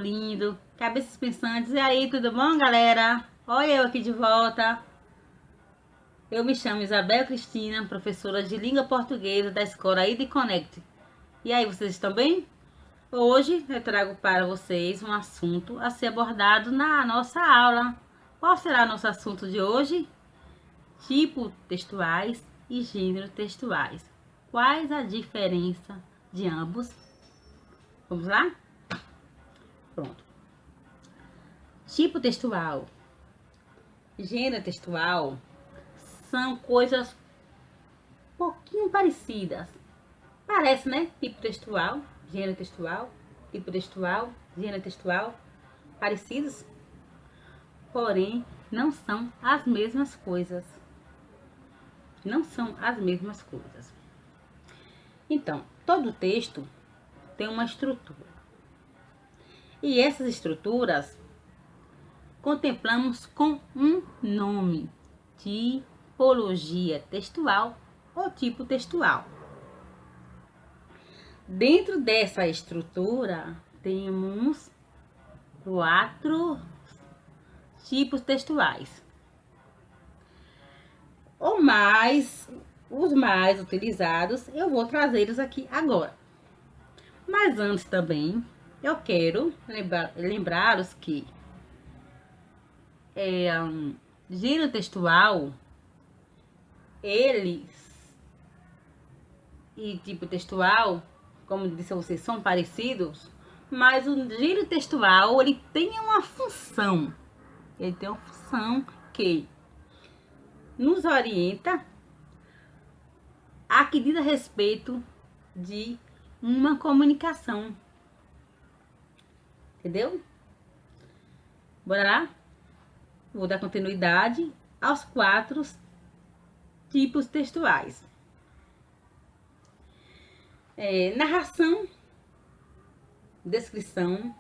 lindo, cabeças pensantes. E aí, tudo bom, galera? Olha eu aqui de volta. Eu me chamo Isabel Cristina, professora de língua portuguesa da escola ID Connect. E aí, vocês estão bem? Hoje eu trago para vocês um assunto a ser abordado na nossa aula. Qual será o nosso assunto de hoje? Tipos textuais e gêneros textuais. Quais a diferença de ambos? Vamos lá? Pronto. Tipo textual, gênero textual são coisas pouquinho parecidas. Parece, né? Tipo textual, gênero textual, tipo textual, gênero textual, parecidos, porém não são as mesmas coisas. Não são as mesmas coisas. Então, todo texto tem uma estrutura. E essas estruturas contemplamos com um nome: tipologia textual ou tipo textual. Dentro dessa estrutura, temos 4 tipos textuais. Os mais utilizados, eu vou trazê-los aqui agora. Mas antes também, eu quero lembrá-los que gênero textual, eles e tipo textual, como disse a vocês, são parecidos, mas o gênero textual, ele tem uma função. Ele tem uma função que nos orienta a que diz a respeito de uma comunicação. Entendeu? Bora lá? Vou dar continuidade aos 4 tipos textuais. Narração, descrição,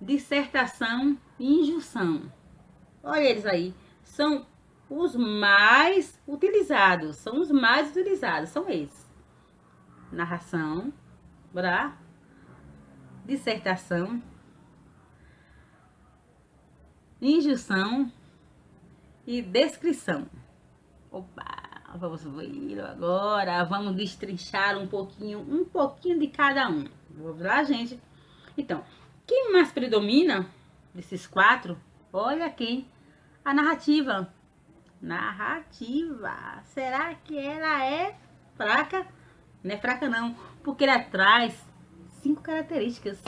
dissertação e injunção. Olha eles aí, são os mais utilizados, são esses. Narração, dissertação, injunção e descrição. Opa, vamos ver agora, vamos destrinchar um pouquinho de cada um. Vamos lá, gente? Então, quem mais predomina desses 4? Olha quem? A narrativa. Narrativa. Será que ela é fraca? Não é fraca não, porque ela traz 5 características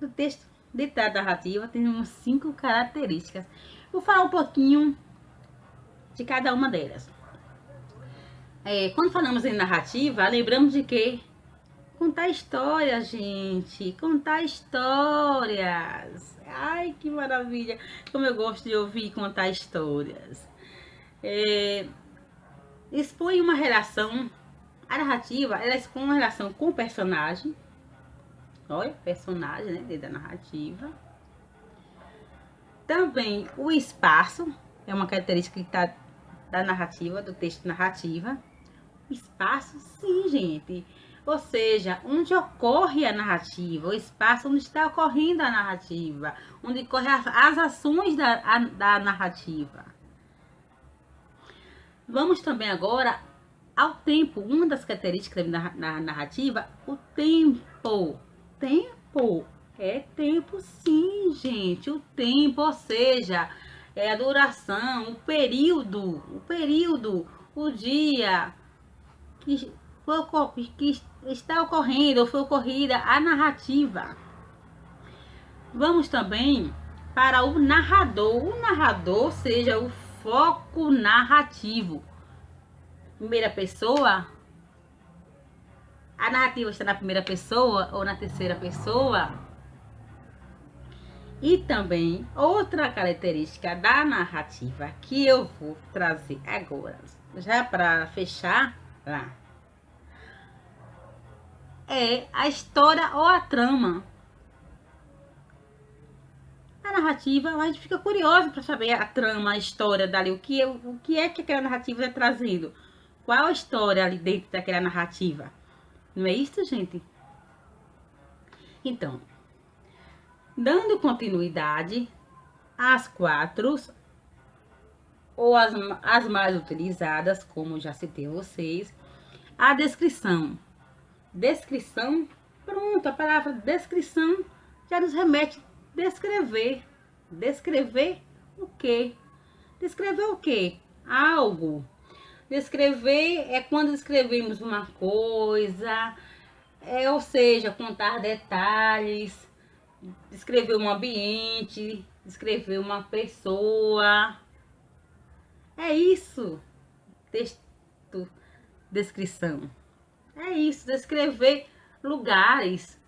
do texto. Dentro da narrativa temos 5 características. Vou falar um pouquinho de cada uma delas. Quando falamos em narrativa, lembramos de quê? Contar histórias, gente. Contar histórias. Ai, que maravilha. Como eu gosto de ouvir contar histórias. Expõe uma relação. A narrativa, ela expõe uma relação com o personagem. Olha, personagem, né? Dentro da narrativa. Também o espaço. É uma característica que está da narrativa, do texto narrativa. Espaço, sim, gente. Ou seja, onde ocorre a narrativa, o espaço onde está ocorrendo a narrativa, onde ocorrem as ações da narrativa. Vamos também agora ao tempo. Uma das características da narrativa, o tempo. Tempo. É tempo, sim, gente. O tempo, ou seja, é a duração, o período, o dia que está ocorrendo ou foi ocorrida a narrativa. Vamos também para o narrador. O narrador, seja o foco narrativo. Primeira pessoa. A narrativa está na primeira pessoa ou na terceira pessoa. E também outra característica da narrativa que eu vou trazer agora, já para fechar lá, é a história ou a trama. A narrativa, a gente fica curioso para saber a trama, a história dali, o que é que aquela narrativa está trazendo. Qual a história ali dentro daquela narrativa? Não é isso, gente? Então, dando continuidade às 4, ou as mais utilizadas, como já citei a vocês, a descrição. Descrição, pronto, a palavra descrição já nos remete a descrever. Descrever o quê? Descrever o quê? Algo. Descrever é quando descrevemos uma coisa, ou seja, contar detalhes, descrever um ambiente, descrever uma pessoa. É isso, texto, descrição. É isso, descrever lugares.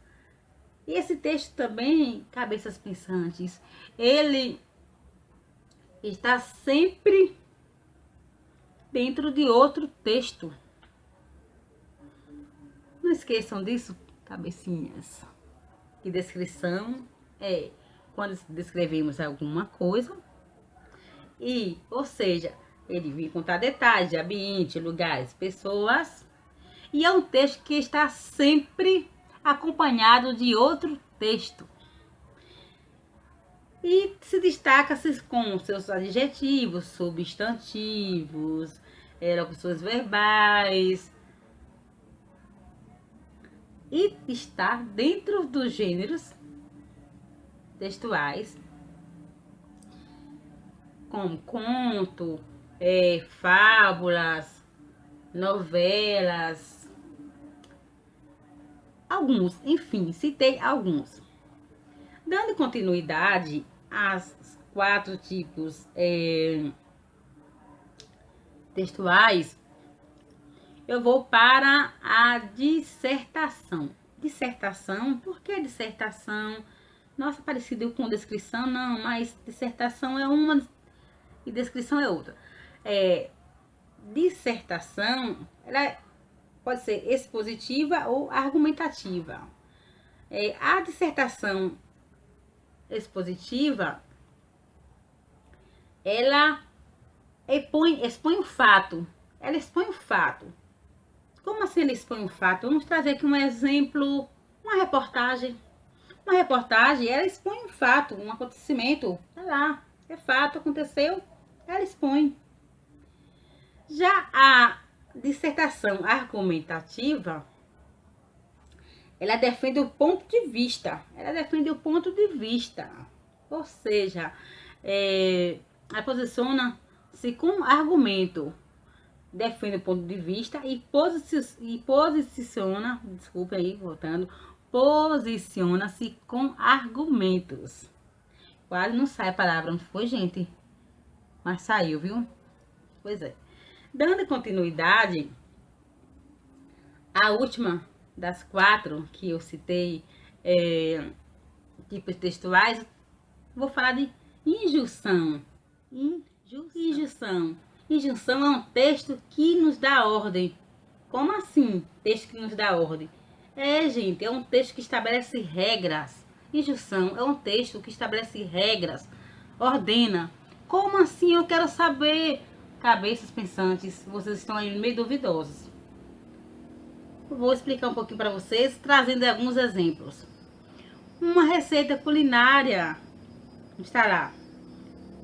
E esse texto também, cabeças pensantes, ele está sempre dentro de outro texto. Não esqueçam disso, cabecinhas. Que descrição é quando descrevemos alguma coisa e, ou seja, ele vem contar detalhes de ambiente, lugares, pessoas. E é um texto que está sempre acompanhado de outro texto. E se destaca-se com seus adjetivos, substantivos, locuções verbais. E está dentro dos gêneros textuais, como conto, fábulas, novelas, alguns, enfim, citei alguns. Dando continuidade às 4 tipos textuais, eu vou para a dissertação. Dissertação, por que dissertação? Nossa, parecido com descrição, não, mas dissertação é uma e descrição é outra. Dissertação, ela pode ser expositiva ou argumentativa. A dissertação expositiva, ela expõe um fato. Ela expõe um fato. Como assim ela expõe um fato? Vamos trazer aqui um exemplo, uma reportagem. Uma reportagem, ela expõe um fato, um acontecimento. Sei lá, é fato, aconteceu, ela expõe. Já a dissertação argumentativa, ela defende o ponto de vista. Ela defende o ponto de vista. Ou seja, ela posiciona-se com argumento. Defende o ponto de vista e posiciona, desculpa aí, voltando, posiciona-se com argumentos. Quase não sai a palavra, não foi, gente? Mas saiu, viu? Pois é. Dando continuidade, a última das 4 que eu citei, tipos textuais, vou falar de injunção. Injunção. Injunção é um texto que nos dá ordem. Como assim, texto que nos dá ordem? Gente, é um texto que estabelece regras. Injunção é um texto que estabelece regras, ordena. Como assim? Eu quero saber. Cabeças pensantes, vocês estão aí meio duvidosos. Eu vou explicar um pouquinho para vocês, trazendo alguns exemplos. Uma receita culinária. Está lá.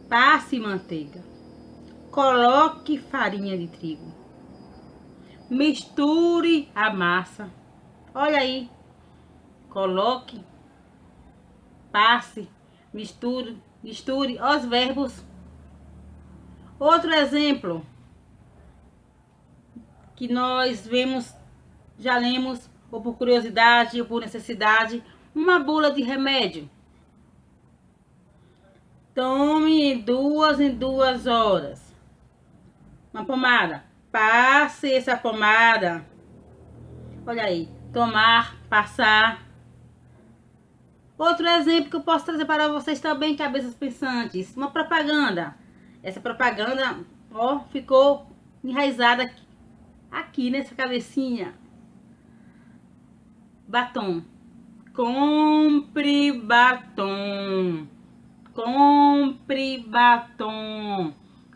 Passe manteiga. Coloque farinha de trigo. Misture a massa. Olha aí. Coloque, passe, misture os verbos. Outro exemplo que nós vemos, já lemos, ou por curiosidade ou por necessidade, uma bula de remédio. Tome 2 em 2 horas. Uma pomada. Passe essa pomada. Olha aí. Tomar, passar. Outro exemplo que eu posso trazer para vocês também, cabeças pensantes. Uma propaganda. Essa propaganda, ó, ficou enraizada aqui nessa cabecinha. Batom. Compre batom. Compre batom.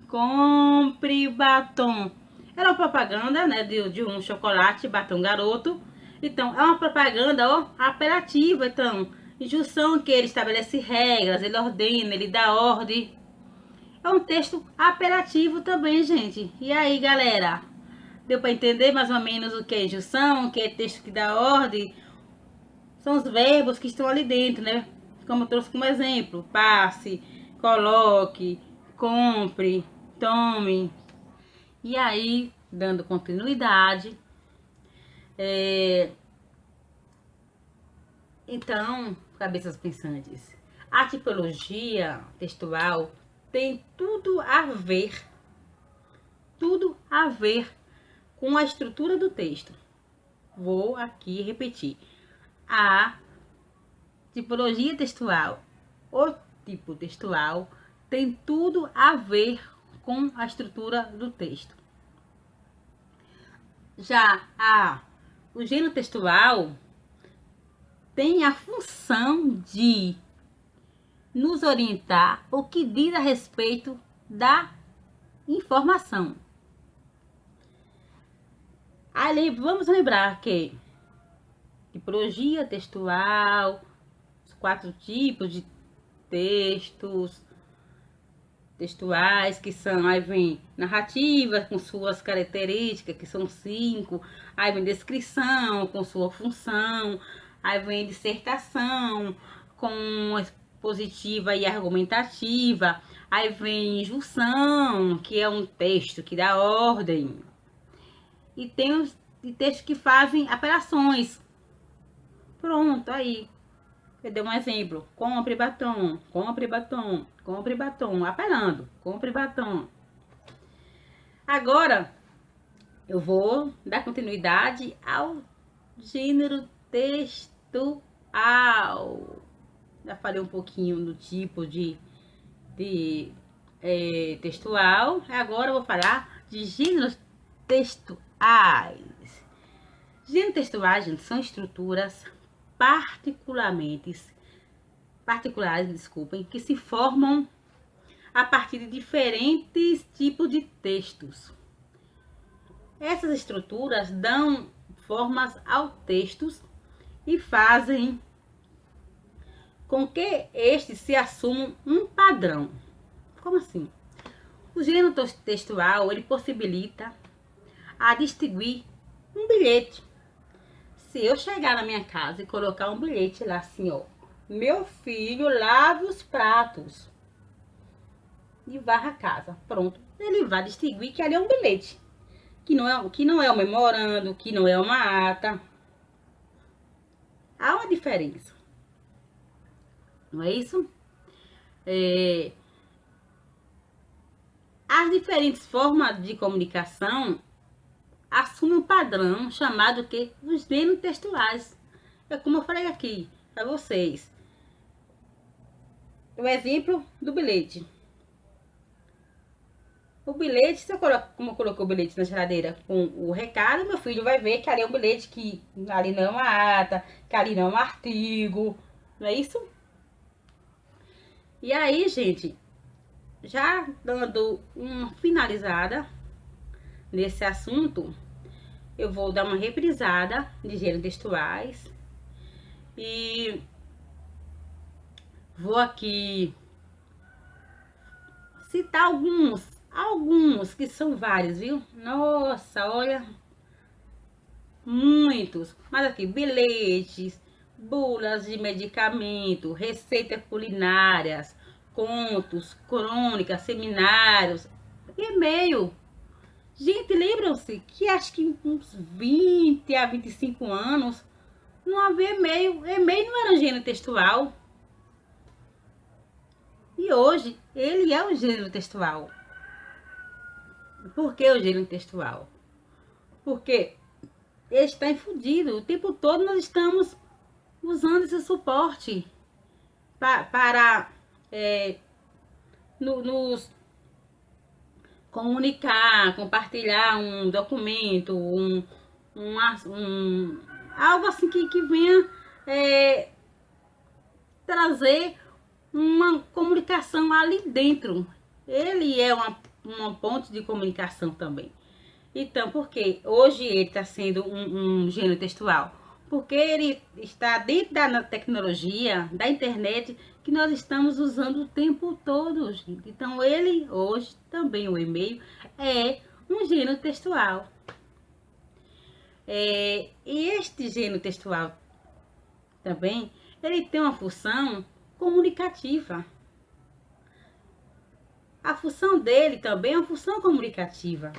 Compre batom. Era uma propaganda, né, de um chocolate Batom Garoto. Então, é uma propaganda, ó, apelativa. Então, injunção que ele estabelece regras, ele ordena, ele dá ordem. É um texto apelativo também, gente. E aí, galera? Deu para entender mais ou menos o que é injunção, o que é texto que dá ordem? São os verbos que estão ali dentro, né? Como eu trouxe como exemplo: passe, coloque, compre, tome. E aí, dando continuidade, então, cabeças pensantes, a tipologia textual tem tudo a ver com a estrutura do texto. Vou aqui repetir. A tipologia textual, o tipo textual, tem tudo a ver com a estrutura do texto. Já o gênero textual tem a função de nos orientar o que diz a respeito da informação. Aí vamos lembrar que tipologia textual, os 4 tipos de textos textuais, que são, aí vem narrativa com suas características, que são 5, aí vem descrição com sua função, aí vem dissertação com expositiva e argumentativa, aí vem injunção, que é um texto que dá ordem, e tem os textos que fazem apelações. Pronto, aí eu dei um exemplo: compre batom, compre batom, compre batom, apelando, compre batom. Agora eu vou dar continuidade ao gênero textual. Já falei um pouquinho do tipo de textual. Agora eu vou falar de gêneros textuais. Gêneros textuais, gente, são estruturas particulares, que se formam a partir de diferentes tipos de textos. Essas estruturas dão formas aos textos e fazem com que estes se assumam um padrão. Como assim? O gênero textual, ele possibilita a distinguir um bilhete. Se eu chegar na minha casa e colocar um bilhete lá assim, ó: meu filho, lave os pratos e varra a casa. Pronto. Ele vai distinguir que ali é um bilhete, que não é um memorando, que não é uma ata. Há uma diferença, não é isso? As diferentes formas de comunicação assumem um padrão chamado que os gêneros textuais. É como eu falei aqui para vocês. O exemplo do bilhete. O bilhete, se eu coloco, como eu coloquei o bilhete na geladeira com o recado, meu filho vai ver que ali é um bilhete, que ali não é uma ata, que ali não é um artigo, não é isso? E aí, gente, já dando uma finalizada nesse assunto, eu vou dar uma reprisada de gêneros textuais e vou aqui citar alguns que são vários, viu? Nossa, olha, muitos. Mas aqui: bilhetes, bulas de medicamento, receitas culinárias, contos, crônicas, seminários, e-mail. Gente, lembram-se que acho que uns 20 a 25 anos não havia e-mail. E-mail não era um gênero textual. E hoje ele é um gênero textual. Por que o gênero textual? Porque ele está infundido. O tempo todo nós estamos usando esse suporte para nos comunicar, compartilhar um documento, algo assim que venha trazer uma comunicação ali dentro. Ele é uma ponte de comunicação também. Então, por que hoje ele está sendo um gênero textual? porque ele está dentro da tecnologia, da internet, que nós estamos usando o tempo todo, gente. Então, ele hoje, também o e-mail, é um gênero textual. E este gênero textual também, ele tem uma função comunicativa. A função dele também é uma função comunicativa.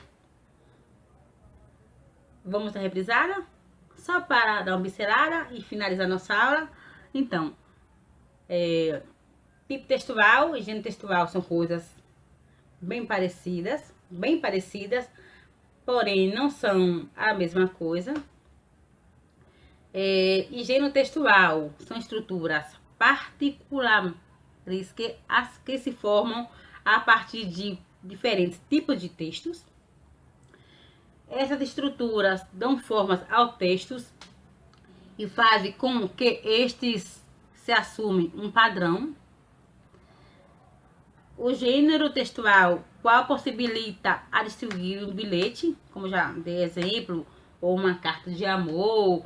Vamos dar reprisada? Só para dar uma pincelada e finalizar nossa aula. Então, tipo textual e gênero textual são coisas bem parecidas, porém não são a mesma coisa. E gênero textual são estruturas particulares que se formam a partir de diferentes tipos de textos. Essas estruturas dão formas aos textos e fazem com que estes se assumem um padrão. O gênero textual, qual possibilita a distribuir um bilhete, como já dei exemplo, ou uma carta de amor,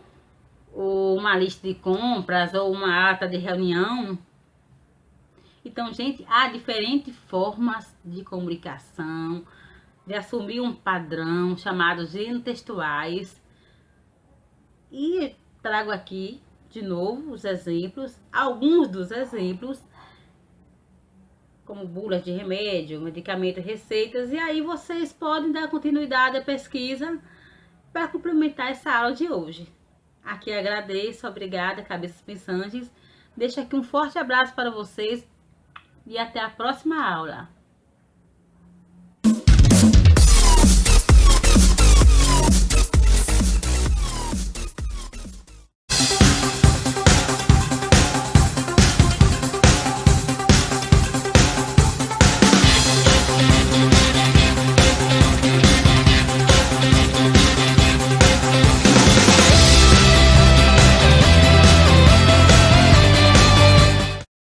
ou uma lista de compras, ou uma ata de reunião. Então, gente, há diferentes formas de comunicação, de assumir um padrão chamado gêneros textuais. E trago aqui de novo os exemplos, alguns dos exemplos, como bulas de remédio, medicamento, receitas, e aí vocês podem dar continuidade à pesquisa para complementar essa aula de hoje. Aqui agradeço, obrigada, cabeças pensantes. Deixo aqui um forte abraço para vocês e até a próxima aula.